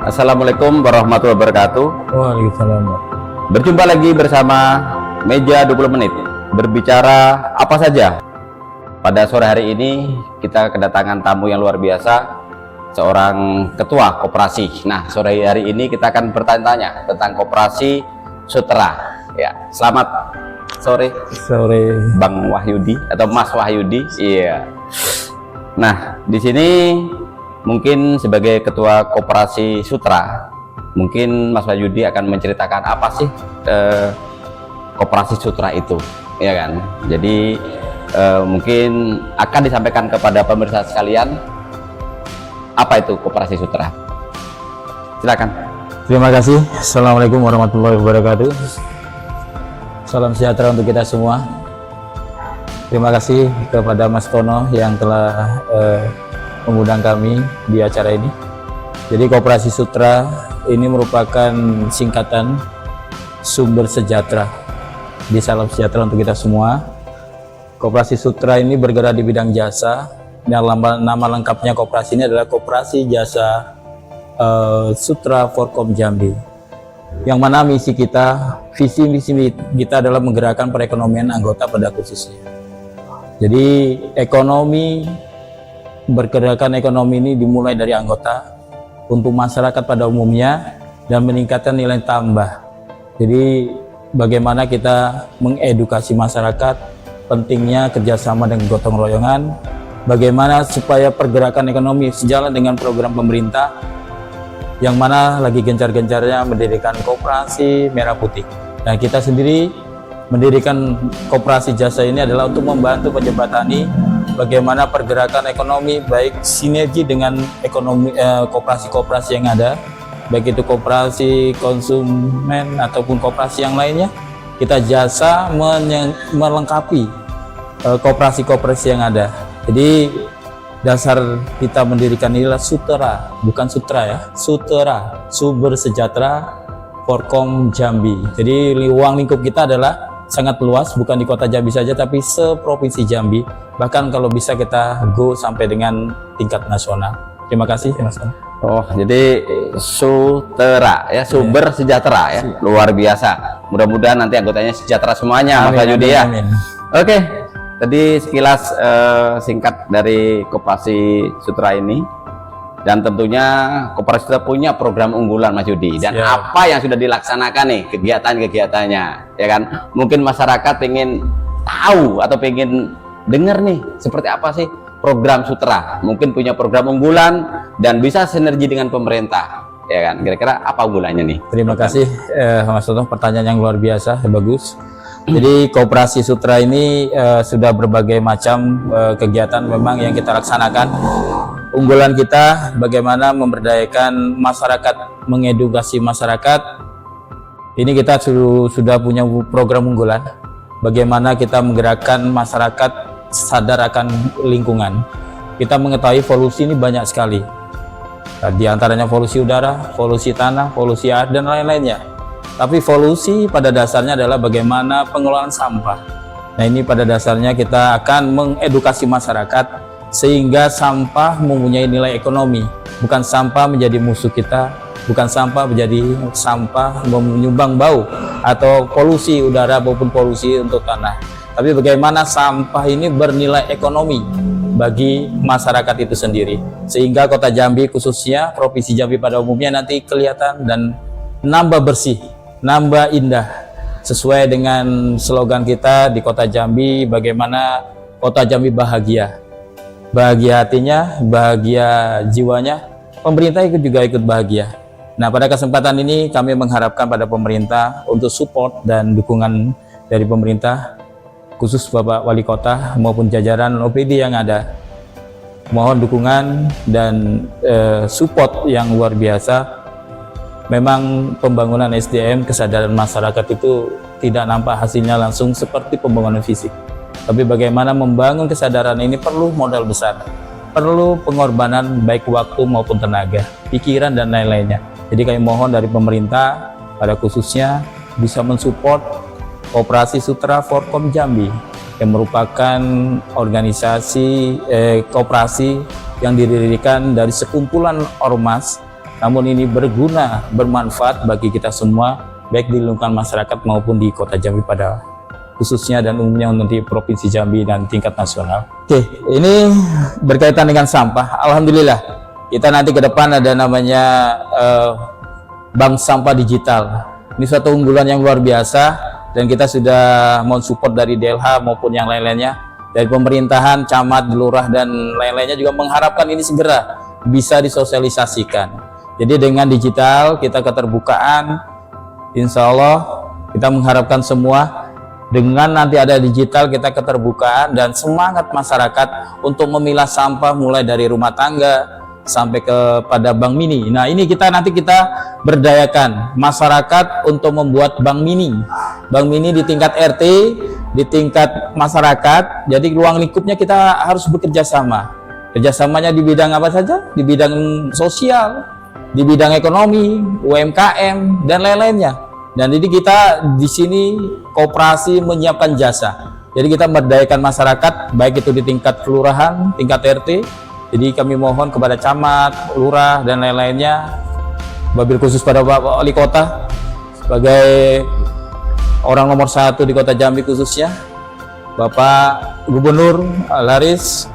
Assalamualaikum warahmatullahi wabarakatuh. Waalaikumsalam. Berjumpa lagi bersama Meja 20 Menit, berbicara apa saja. Pada sore hari ini kita kedatangan tamu yang luar biasa, seorang ketua koperasi. Nah, sore hari ini kita akan bertanya tentang koperasi Sutra. Ya, selamat sore Bang Wahyudi atau Mas Wahyudi. Iya. Nah, di sini mungkin sebagai ketua koperasi Sutra, mungkin Mas Wahyudi akan menceritakan apa sih koperasi Sutra itu, ya kan? Jadi mungkin akan disampaikan kepada pemirsa sekalian apa itu koperasi Sutra. Silakan. Terima kasih. Assalamualaikum warahmatullahi wabarakatuh. Salam sejahtera untuk kita semua. Terima kasih kepada Mas Tono yang telah mengundang kami di acara ini. Jadi koperasi Sutra ini merupakan singkatan sumber sejahtera. Di salam sejahtera untuk kita semua. Koperasi Sutra ini bergerak di bidang jasa. Nama lengkapnya koperasi ini adalah Koperasi Jasa Sutra Forkom Jambi. Yang mana misi visi kita adalah menggerakkan perekonomian anggota pada khususnya. Jadi pergerakan ekonomi ini dimulai dari anggota untuk masyarakat pada umumnya dan meningkatkan nilai tambah. Jadi bagaimana kita mengedukasi masyarakat, pentingnya kerjasama dengan gotong royongan, bagaimana supaya pergerakan ekonomi sejalan dengan program pemerintah yang mana lagi gencar-gencarnya mendirikan koperasi merah putih. Nah, kita sendiri mendirikan koperasi jasa ini adalah untuk membantu menjembatani bagaimana pergerakan ekonomi, baik sinergi dengan ekonomi koperasi-koperasi yang ada, baik itu koperasi konsumen ataupun koperasi yang lainnya. Kita jasa melengkapi koperasi-koperasi yang ada. Jadi dasar kita mendirikan inilah Sutra, bukan Sutra ya, Sutra, Sumber Sejahtera Forkom Jambi. Jadi ruang lingkup kita adalah sangat luas, bukan di kota Jambi saja tapi seprovinsi Jambi, bahkan kalau bisa kita go sampai dengan tingkat nasional. Terima kasih Mas. Oh, jadi Sutra ya, sumber sejahtera ya, luar biasa. Mudah-mudahan nanti anggotanya sejahtera semuanya, Mas Wahyudi ya. Oke, tadi sekilas singkat dari koperasi Sutra ini. Dan tentunya koperasi Sutra punya program unggulan Mas Yudi, dan apa yang sudah dilaksanakan nih kegiatan-kegiatannya, ya kan? Mungkin masyarakat pengen tahu atau pengen dengar nih seperti apa sih program Sutra, mungkin punya program unggulan dan bisa sinergi dengan pemerintah, ya kan? Kira-kira apa unggulannya nih? Terima kasih Mas Toto, pertanyaan yang luar biasa, bagus. Jadi koperasi Sutra ini sudah berbagai macam kegiatan memang yang kita laksanakan. Unggulan kita bagaimana memberdayakan masyarakat, mengedukasi masyarakat. Ini kita sudah punya program unggulan. Bagaimana kita menggerakkan masyarakat sadar akan lingkungan. Kita mengetahui polusi ini banyak sekali. Di antaranya polusi udara, polusi tanah, polusi air, dan lain-lainnya. Tapi polusi pada dasarnya adalah bagaimana pengelolaan sampah. Nah, ini pada dasarnya kita akan mengedukasi masyarakat sehingga sampah mempunyai nilai ekonomi, bukan sampah menjadi musuh kita, bukan sampah menjadi sampah menyumbang bau atau polusi udara maupun polusi untuk tanah, tapi bagaimana sampah ini bernilai ekonomi bagi masyarakat itu sendiri, sehingga kota Jambi khususnya provinsi Jambi pada umumnya nanti kelihatan dan nambah bersih, nambah indah, sesuai dengan slogan kita di kota Jambi, bagaimana kota Jambi bahagia. Bahagia hatinya, bahagia jiwanya, pemerintah juga ikut bahagia. Nah, pada kesempatan ini kami mengharapkan pada pemerintah untuk support dan dukungan dari pemerintah, khusus Bapak Wali Kota maupun jajaran OPD yang ada. Mohon dukungan dan support yang luar biasa. Memang pembangunan SDM, kesadaran masyarakat itu tidak nampak hasilnya langsung seperti pembangunan fisik. Tapi bagaimana membangun kesadaran ini perlu modal besar, perlu pengorbanan baik waktu maupun tenaga, pikiran dan lain-lainnya. Jadi kami mohon dari pemerintah pada khususnya bisa mensupport Koperasi Sutra Forkom Jambi yang merupakan organisasi koperasi yang didirikan dari sekumpulan ormas, namun ini berguna, bermanfaat bagi kita semua, baik di lingkungan masyarakat maupun di Kota Jambi pada khususnya dan umumnya untuk di Provinsi Jambi dan tingkat nasional. Oke, ini berkaitan dengan sampah. Alhamdulillah, kita nanti ke depan ada namanya bank sampah digital. Ini suatu unggulan yang luar biasa. Dan kita sudah mau support dari DLH maupun yang lain-lainnya, dari pemerintahan, camat, lurah, dan lain-lainnya juga mengharapkan ini segera bisa disosialisasikan. Jadi dengan digital, kita keterbukaan, insya Allah kita mengharapkan semua, dengan nanti ada digital, kita keterbukaan dan semangat masyarakat untuk memilah sampah mulai dari rumah tangga, sampai kepada bank mini. Nah, ini nanti kita berdayakan masyarakat untuk membuat bank mini di tingkat RT, di tingkat masyarakat. Jadi ruang lingkupnya kita harus bekerja sama. Kerjasamanya di bidang apa saja? Di bidang sosial, di bidang ekonomi, UMKM, dan lain-lainnya. Dan jadi kita di sini koperasi menyiapkan jasa. Jadi kita memberdayakan masyarakat, baik itu di tingkat kelurahan, tingkat RT. Jadi kami mohon kepada camat, lurah, dan lain-lainnya, wabil khusus pada Bapak Wali Kota sebagai orang nomor 1 di Kota Jambi khususnya, Bapak Gubernur Laris,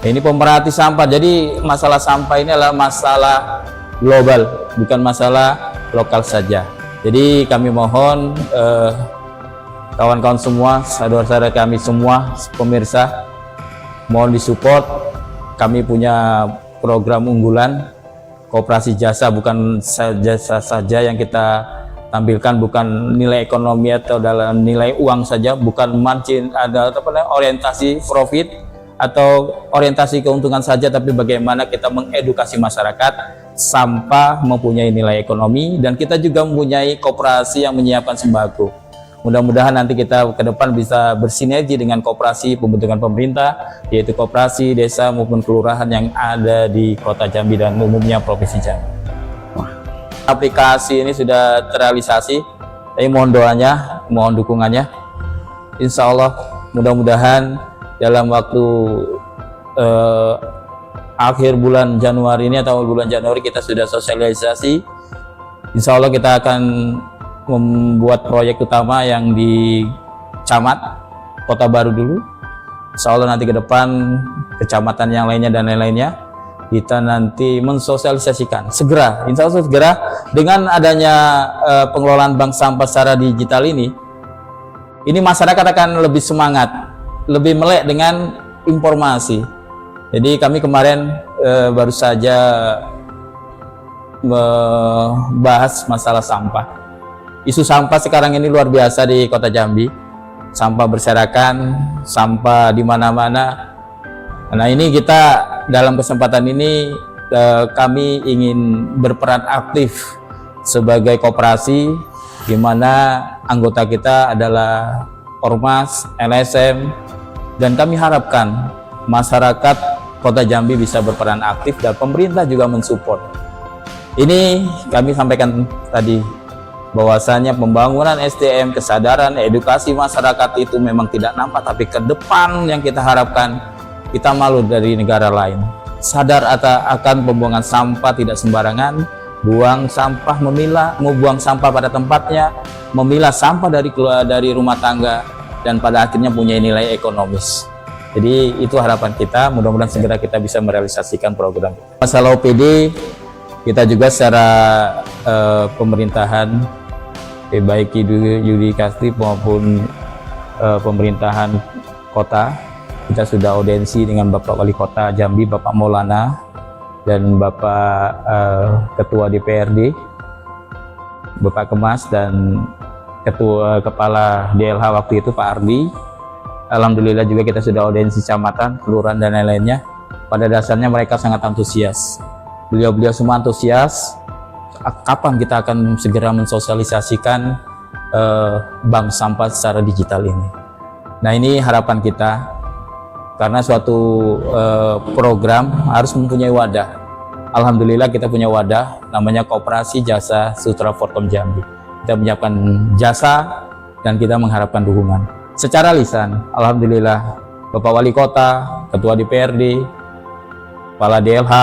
ini pemerhati sampah. Jadi masalah sampah ini adalah masalah global, bukan masalah lokal saja. Jadi kami mohon kawan-kawan semua, saudara-saudara kami semua, pemirsa, mohon disupport. Kami punya program unggulan koperasi jasa, bukan jasa saja yang kita tampilkan, bukan nilai ekonomi atau dalam nilai uang saja, bukan margin, ada orientasi profit atau orientasi keuntungan saja, tapi bagaimana kita mengedukasi masyarakat sampah mempunyai nilai ekonomi, dan kita juga mempunyai koperasi yang menyiapkan sembako. Mudah-mudahan nanti kita ke depan bisa bersinergi dengan koperasi pembentukan pemerintah, yaitu koperasi desa maupun kelurahan yang ada di Kota Jambi dan umumnya Provinsi Jambi. Aplikasi ini sudah terrealisasi, tapi mohon doanya, mohon dukungannya. Insya Allah mudah-mudahan dalam waktu akhir bulan Januari ini atau bulan Januari kita sudah sosialisasi. Insya Allah kita akan membuat proyek utama yang di camat Kota Baru dulu. Insya Allah nanti ke depan kecamatan yang lainnya dan lain-lainnya kita nanti mensosialisasikan segera. Insya Allah segera dengan adanya pengelolaan bank sampah secara digital ini masyarakat akan lebih semangat, lebih melek dengan informasi. Jadi kami kemarin baru saja membahas masalah sampah. Isu sampah sekarang ini luar biasa di Kota Jambi. Sampah berserakan, sampah di mana-mana. Nah, ini kita dalam kesempatan ini kami ingin berperan aktif sebagai koperasi, di mana anggota kita adalah ormas, LSM, dan kami harapkan masyarakat Kota Jambi bisa berperan aktif dan pemerintah juga mensupport. Ini kami sampaikan tadi, bahwasanya pembangunan SDM, kesadaran, edukasi masyarakat itu memang tidak nampak, tapi ke depan yang kita harapkan, kita malu dari negara lain. Sadar akan pembuangan sampah tidak sembarangan, buang sampah, membuang sampah pada tempatnya, memilah sampah dari rumah tangga, dan pada akhirnya punya nilai ekonomis. Jadi itu harapan kita, mudah-mudahan segera kita bisa merealisasikan program. Masalah OPD, kita juga secara pemerintahan, baik yudikasi maupun pemerintahan kota, kita sudah audiensi dengan Bapak Wali Kota Jambi, Bapak Maulana, dan Bapak Ketua DPRD, Bapak Kemas, dan Kepala DLH waktu itu Pak Ardi. Alhamdulillah juga kita sudah audiensi kecamatan, kelurahan, dan lain-lainnya. Pada dasarnya mereka sangat antusias. Beliau-beliau semua antusias. Kapan kita akan segera mensosialisasikan bank sampah secara digital ini? Nah, ini harapan kita, karena suatu program harus mempunyai wadah. Alhamdulillah kita punya wadah, namanya Koperasi Jasa Sutra Forkom Jambi. Kita menyiapkan jasa dan kita mengharapkan dukungan. secara lisan, alhamdulillah Bapak Wali Kota, Ketua DPRD, Kepala DLH,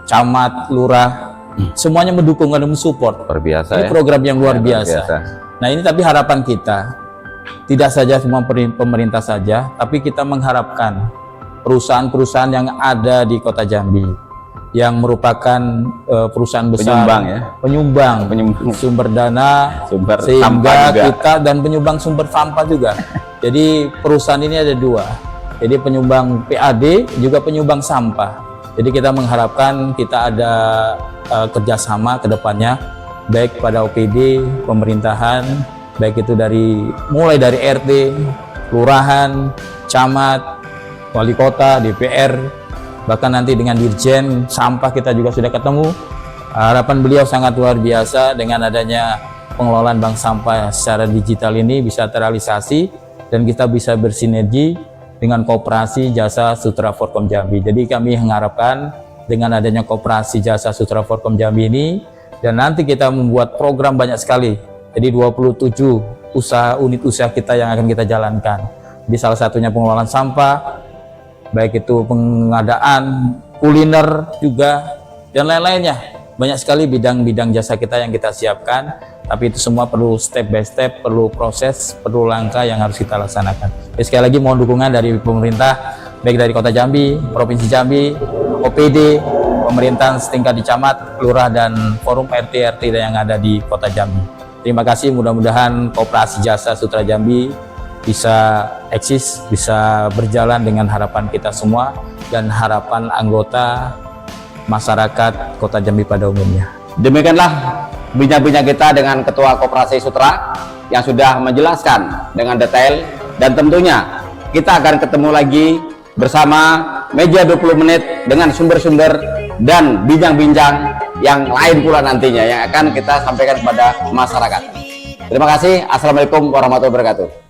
Camat, Lurah, semuanya mendukung dan mensupport. Luar biasa Ini ya. program yang luar Ya, biasa. Nah ini tapi harapan kita, tidak saja semua pemerintah saja, tapi kita mengharapkan perusahaan-perusahaan yang ada di Kota Jambi, yang merupakan perusahaan besar, penyumbang sumber dana, sumber sehingga sampah juga. kita dan penyumbang sumber sampah juga. Jadi perusahaan ini ada dua, jadi penyumbang PAD juga penyumbang sampah. Jadi kita mengharapkan kita ada kerjasama ke depannya, baik pada OPD, pemerintahan, baik itu mulai dari RT, kelurahan, camat, wali kota, DPR, bahkan nanti dengan dirjen sampah kita juga sudah ketemu. Harapan beliau sangat luar biasa dengan adanya pengelolaan bank sampah secara digital ini bisa terrealisasi dan kita bisa bersinergi dengan Koperasi Jasa Sutra Forkom Jambi. Jadi kami mengharapkan dengan adanya Koperasi Jasa Sutra Forkom Jambi ini, dan nanti kita membuat program banyak sekali. Jadi 27 unit usaha kita yang akan kita jalankan. Di salah satunya pengelolaan sampah, baik itu pengadaan kuliner juga dan lain-lainnya. Banyak sekali bidang-bidang jasa kita yang kita siapkan, tapi itu semua perlu step by step, perlu proses, perlu langkah yang harus kita laksanakan. Jadi sekali lagi mohon dukungan dari pemerintah, baik dari Kota Jambi, Provinsi Jambi, OPD, pemerintahan setingkat di camat, lurah, dan forum RT yang ada di Kota Jambi. Terima kasih, mudah-mudahan Koperasi Jasa Sutra Jambi bisa eksis, bisa berjalan dengan harapan kita semua dan harapan anggota masyarakat Kota Jambi pada umumnya. Demikianlah bincang-bincang kita dengan Ketua Koperasi Sutra yang sudah menjelaskan dengan detail, dan tentunya kita akan ketemu lagi bersama Meja 20 Menit dengan sumber-sumber dan bincang-bincang yang lain pula nantinya yang akan kita sampaikan kepada masyarakat. Terima kasih. Assalamualaikum warahmatullahi wabarakatuh.